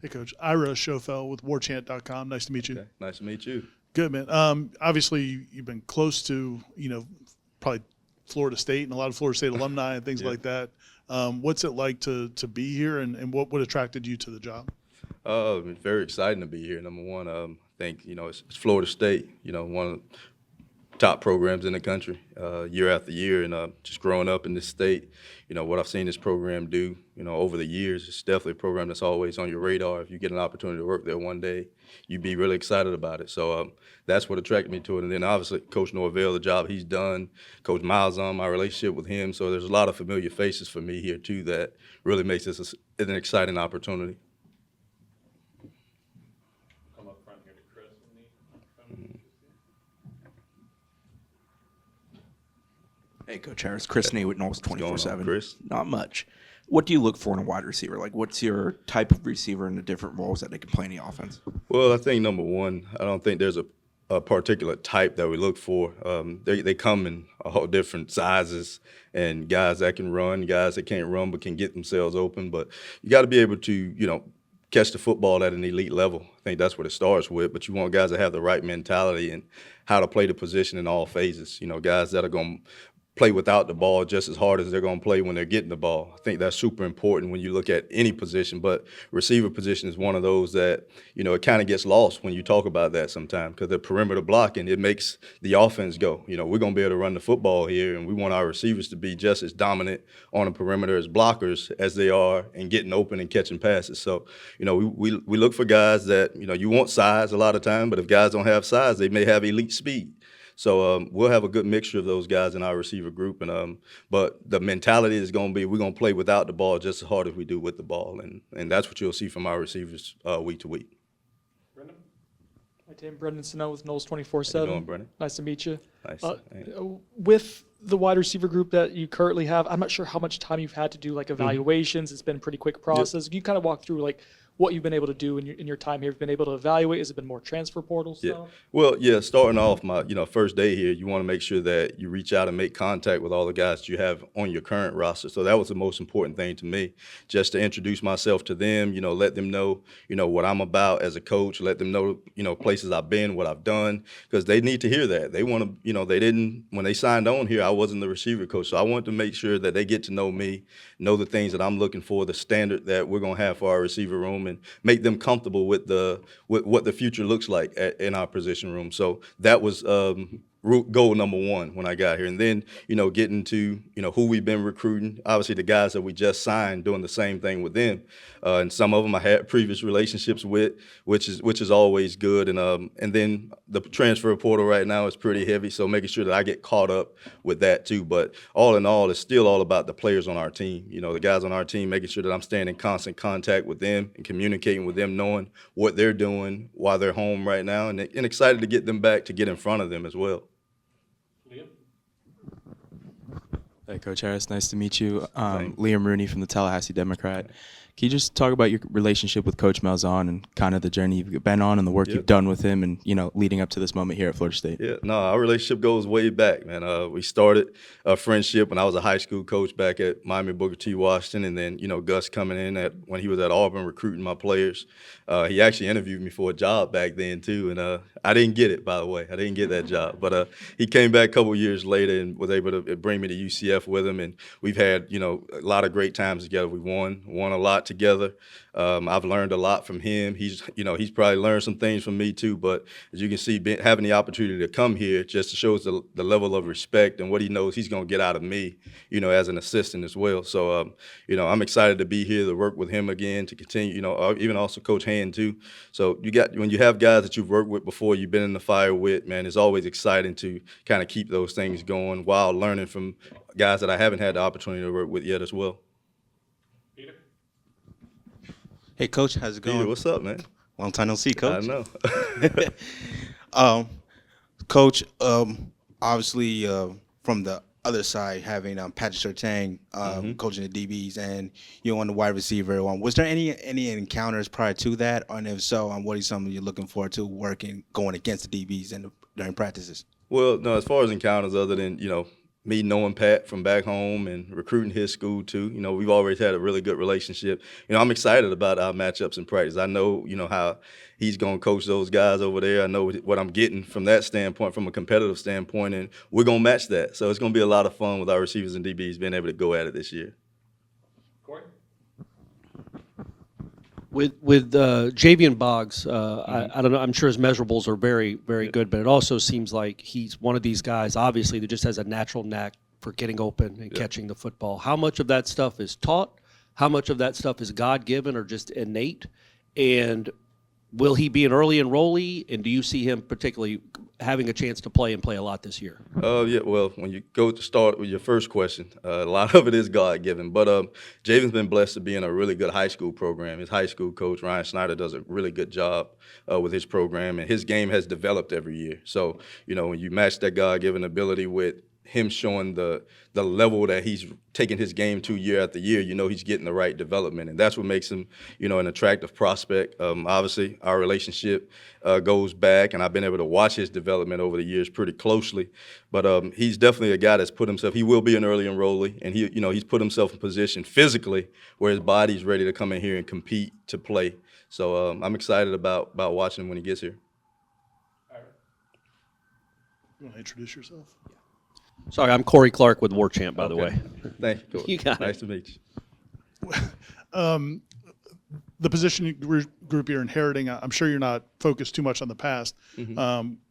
Hey, Coach. Ira Schofel with warchant.com. Nice to meet you. Okay. Nice to meet you. Good, man. Obviously, you've been close to, probably Florida State and a lot of Florida State alumni and things Yeah. like that. What's it like to be here, and what attracted you to the job? It's very exciting to be here. Number one, I think, it's Florida State, one of the top programs in the country year after year. And just growing up in this state, what I've seen this program do, over the years, it's definitely a program that's always on your radar. If you get an opportunity to work there one day, you'd be really excited about it. So that's what attracted me to it. And then obviously Coach Norvell, the job he's done, Coach Malzahn, my relationship with him. So there's a lot of familiar faces for me here too that really makes this an exciting opportunity. Come up front here to Chris. Hey, Coach Harris. Chris Nee with Knowles 24/7. Chris? Not much. What do you look for in a wide receiver? Like, what's your type of receiver in the different roles that they can play in the offense? Well, I think number one, I don't think there's a particular type that we look for. They come in all different sizes, and guys that can run, guys that can't run but can get themselves open. But you got to be able to, catch the football at an elite level. I think that's what it starts with. But you want guys that have the right mentality and how to play the position in all phases. Guys that are going to play without the ball just as hard as they're going to play when they're getting the ball. I think that's super important when you look at any position, but receiver position is one of those that, it kind of gets lost when you talk about that sometimes because the perimeter blocking, it makes the offense go. We're going to be able to run the football here, and we want our receivers to be just as dominant on the perimeter as blockers as they are in getting open and catching passes. So, we look for guys that, you want size a lot of time, but if guys don't have size, they may have elite speed. So we'll have a good mixture of those guys in our receiver group, and but the mentality is going to be we're going to play without the ball just as hard as we do with the ball, and that's what you'll see from our receivers week to week. Brendan? Hi, Tim. Brendan Snow with Knowles How you 24/7. doing, Brennan? Nice to meet you. Nice. With the wide receiver group that you currently have, I'm not sure how much time you've had to do like evaluations. It's been a pretty quick process. Can you kind of walk through like what you've been able to do in your time here? Have you been able to evaluate? Has it been more transfer portal stuff? Yeah. Well, yeah, starting off my, first day here, you want to make sure that you reach out and make contact with all the guys that you have on your current roster. So that was the most important thing to me, just to introduce myself to them, let them know, what I'm about as a coach, let them know, places I've been, what I've done, because they need to hear that. They want to, they didn't, when they signed on here, I wasn't the receiver coach. So I wanted to make sure that they get to know me, know the things that I'm looking for, the standard that we're going to have for our receiver room, and make them comfortable with what the future looks like in our position room. So that was goal number one when I got here. And then, getting to, who we've been recruiting. Obviously, the guys that we just signed, doing the same thing with them. And some of them I had previous relationships with, which is always good. And then the transfer portal right now is pretty heavy, so making sure that I get caught up with that too. But all in all, it's still all about the players on our team. The guys on our team, making sure that I'm staying in constant contact with them and communicating with them, knowing what they're doing while they're home right now, and excited to get them back to get in front of them as well. Liam? Hey, Coach Harris, nice to meet you. Thanks. Liam Rooney from the Tallahassee Democrat. Can you just talk about your relationship with Coach Malzahn and kind of the journey you've been on and the work you've done with him and, leading up to this moment here at Florida State? Yeah, no, our relationship goes way back, man. We started a friendship when I was a high school coach back at Miami Booker T. Washington, and then, Gus coming in when he was at Auburn recruiting my players. He actually interviewed me for a job back then, too, and I didn't get it, by the way. I didn't get that job. But he came back a couple years later and was able to bring me to UCF with him, and we've had, a lot of great times together. We won a lot together. I've learned a lot from him. He's probably learned some things from me too. But as you can see, having the opportunity to come here just shows the level of respect and what he knows he's going to get out of me, as an assistant as well. So, I'm excited to be here to work with him again, to continue, even also Coach Hand too. So when you have guys that you've worked with before, you've been in the fire with, man, it's always exciting to kind of keep those things going while learning from guys that I haven't had the opportunity to work with yet as well. Peter? Hey, Coach, how's it going? Peter, what's up, man? Long time no see, Coach. I know. Coach, obviously from the other side, having Patrick Surtain coaching the DBs and you on the wide receiver, was there any encounters prior to that? And if so, what is something you're looking forward to going against the DBs during practices? Well, no, as far as encounters, other than, me knowing Pat from back home and recruiting his school too, we've always had a really good relationship. I'm excited about our matchups in practice. I know, how he's going to coach those guys over there. I know what I'm getting from that standpoint, from a competitive standpoint, and we're going to match that. So it's going to be a lot of fun with our receivers and DBs being able to go at it this year. Corey? With Javian Boggs, I don't know. I'm sure his measurables are very, very good, but it also seems like he's one of these guys, obviously, that just has a natural knack for getting open and catching the football. How much of that stuff is taught? How much of that stuff is God-given or just innate? And will he be an early enrollee? And do you see him particularly having a chance to play a lot this year? Yeah, well, when you go to start with your first question, a lot of it is God-given. But Javen's been blessed to be in a really good high school program. His high school coach, Ryan Snyder, does a really good job with his program, and his game has developed every year. So, when you match that God-given ability with him showing the level that he's taking his game to year after year, he's getting the right development. And that's what makes him, an attractive prospect. Obviously, our relationship goes back, and I've been able to watch his development over the years pretty closely. But he's definitely a guy that's put himself, he will be an early enrollee, and he's put himself in position physically where his body's ready to come in here and compete to play. So I'm excited about watching him when he gets here. You want to introduce yourself? Sorry, I'm Corey Clark with War Chant, by the way. Thank you, Coach. You got it. Nice to meet you. The position group you're inheriting, I'm sure you're not focused too much on the past,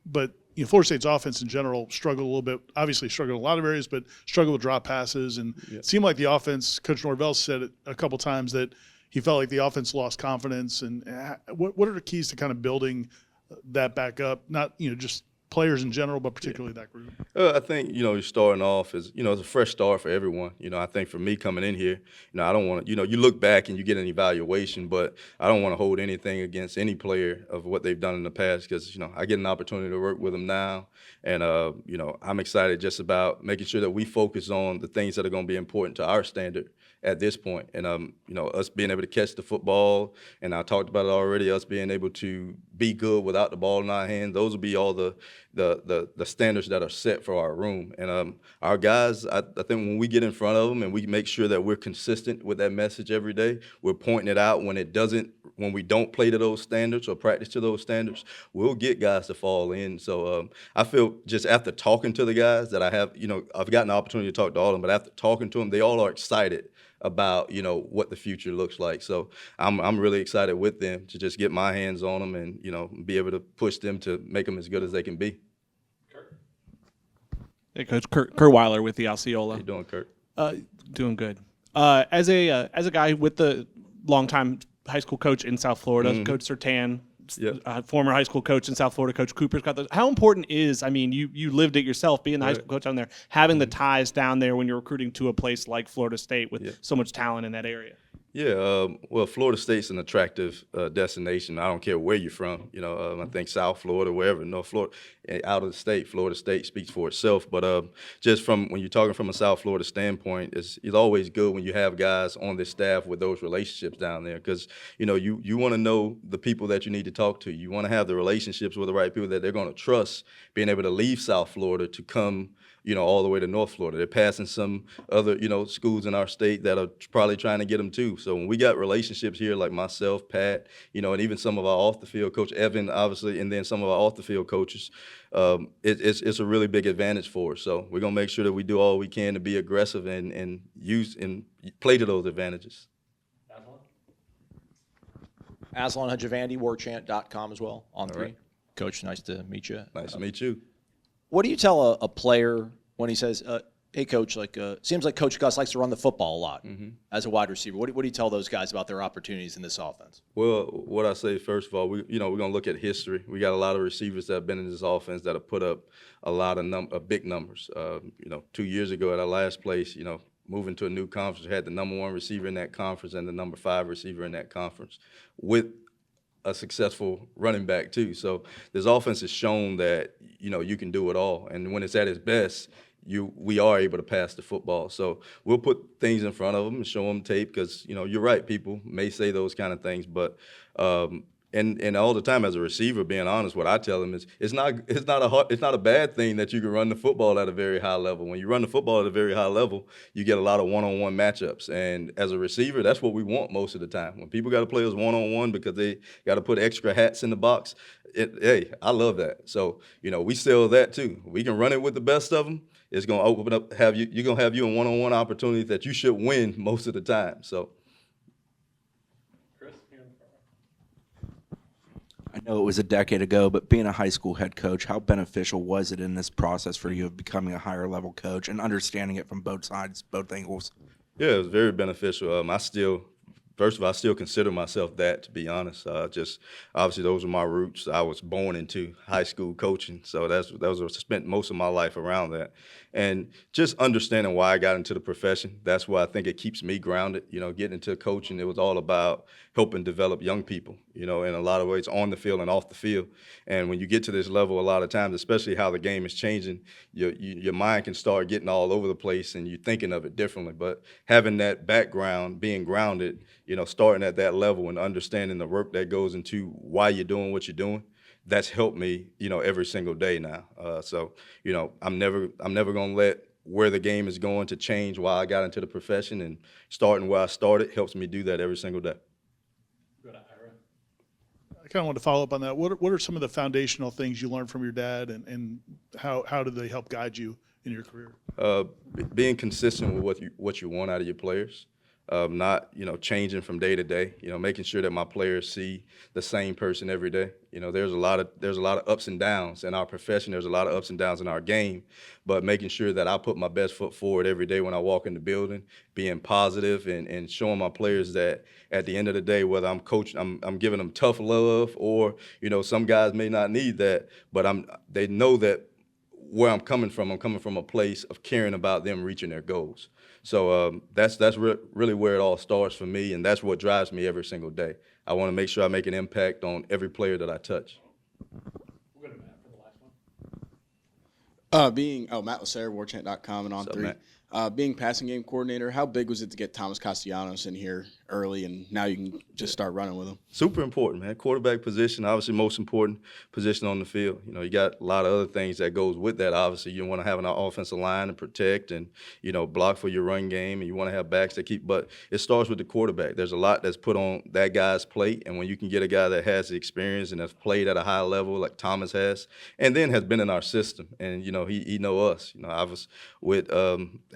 but Florida State's offense in general struggled a little bit. Obviously struggled in a lot of areas, but struggled with drop passes. And it seemed like the offense, Coach Norvell said it a couple times that he felt like the offense lost confidence. And what are the keys to kind of building that back up? Not just players in general, but particularly that group? I think, you're starting off as, it's a fresh start for everyone. I think for me coming in here, I don't want to, you look back and you get an evaluation, but I don't want to hold anything against any player of what they've done in the past because, I get an opportunity to work with them now. And, I'm excited just about making sure that we focus on the things that are going to be important to our standard at this point. And, us being able to catch the football, and I talked about it already, us being able to be good without the ball in our hands, those will be all the standards that are set for our room. And our guys, I think when we get in front of them and we make sure that we're consistent with that message every day, we're pointing it out when we don't play to those standards or practice to those standards, we'll get guys to fall in. So I feel just after talking to the guys that I have, I've gotten the opportunity to talk to all of them, but after talking to them, they all are excited about what the future looks like. So I'm really excited with them to just get my hands on them and be able to push them to make them as good as they can be. Kurt? Hey, Coach. Kurt Weiler with the Osceola. How you doing, Kurt? Doing good. As a guy with the longtime high school coach in South Florida, Coach Sertan, former high school coach in South Florida, Coach Cooper's got those. How important is, you lived it yourself, being the high school coach down there, having the ties down there when you're recruiting to a place like Florida State with so much talent in that area? Yeah, well, Florida State's an attractive destination. I don't care where you're from. I think South Florida, wherever, North Florida, out of the state, Florida State speaks for itself. But just from when you're talking from a South Florida standpoint, it's always good when you have guys on this staff with those relationships down there because, you want to know the people that you need to talk to. You want to have the relationships with the right people that they're going to trust, being able to leave South Florida to come all the way to North Florida. They're passing some other, schools in our state that are probably trying to get them too. So when we got relationships here, like myself, Pat, and even some of our off-the-field coach, Evan, obviously, and then some of our off-the-field coaches, it's a really big advantage for us. So we're going to make sure that we do all we can to be aggressive and use and play to those advantages. Aslan Hajavandi, warchant.com as well on the right. Coach, nice to meet you. Nice to meet you. What do you tell a player when he says, hey, Coach, seems like Coach Gus likes to run the football a lot as a wide receiver. What do you tell those guys about their opportunities in this offense? Well, what I say, first of all, we're going to look at history. We got a lot of receivers that have been in this offense that have put up a lot of big numbers. 2 years ago at our last place, moving to a new conference, we had the number 1 receiver in that conference and the number 5 receiver in that conference with a successful running back too. So this offense has shown that, you can do it all. And when it's at its best, we are able to pass the football. So we'll put things in front of them and show them tape because, you're right, people may say those kind of things, but and all the time as a receiver, being honest, what I tell them is it's not a bad thing that you can run the football at a very high level. When you run the football at a very high level, you get a lot of one-on-one matchups, and as a receiver, that's what we want most of the time. When people got to play us one-on-one because they got to put extra hats in the box, hey, I love that. So we sell that too. We can run it with the best of them. It's gonna open up you're gonna have you in one-on-one opportunities that you should win most of the time. So. I know it was a decade ago, but being a high school head coach, how beneficial was it in this process for you of becoming a higher level coach and understanding it from both sides, both angles? Yeah, it was very beneficial. First of all, I still consider myself that, to be honest. Just obviously those are my roots. I was born into high school coaching, so that was I spent most of my life around that. And just understanding why I got into the profession, that's why I think it keeps me grounded. Getting into coaching, it was all about helping develop young people, in a lot of ways on the field and off the field. And when you get to this level, a lot of times, especially how the game is changing, your mind can start getting all over the place and you're thinking of it differently. But having that background, being grounded, starting at that level and understanding the work that goes into why you're doing what you're doing, that's helped me, every single day now. So, I'm never gonna let where the game is going to change why I got into the profession, and starting where I started helps me do that every single day. I kind of want to follow up on that. What are some of the foundational things you learned from your dad, and how did they help guide you in your career? Being consistent with what you want out of your players. Not changing from day to day. Making sure that my players see the same person every day. There's a lot of ups and downs in our profession. There's a lot of ups and downs in our game, but making sure that I put my best foot forward every day when I walk in the building, being positive and showing my players that at the end of the day, whether I'm coaching, I'm giving them tough love, or some guys may not need that, but they know that where I'm coming from a place of caring about them reaching their goals. So that's really where it all starts for me, and that's what drives me every single day. I want to make sure I make an impact on every player that I touch. We'll go to Matt for the last one. Matt Lacer, warchant.com and on What's up, three. Matt? Being passing game coordinator, how big was it to get Thomas Castellanos in here early, and now you can just start running with him? Super important, man. Quarterback position, obviously most important position on the field. You got a lot of other things that goes with that. Obviously, you want to have an offensive line to protect and, block for your run game, and you want to have backs that keep. But it starts with the quarterback. There's a lot that's put on that guy's plate, and when you can get a guy that has the experience and has played at a high level like Thomas has, and then has been in our system, and, he know us. I was with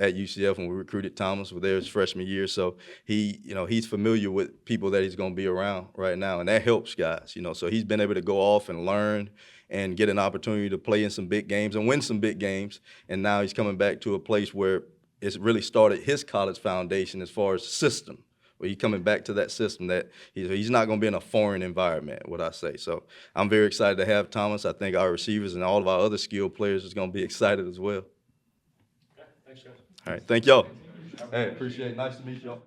at UCF when we recruited Thomas. We're there his freshman year, so he's familiar with people that he's going to be around right now, and that helps guys. So he's been able to go off and learn and get an opportunity to play in some big games and win some big games. And now he's coming back to a place where it's really started his college foundation as far as system. Where he's coming back to that system that he's not going to be in a foreign environment, what I say. So I'm very excited to have Thomas. I think our receivers and all of our other skilled players is going to be excited as well. Okay, thanks, guys. All right, thank y'all. Hey, appreciate it. Nice to meet y'all.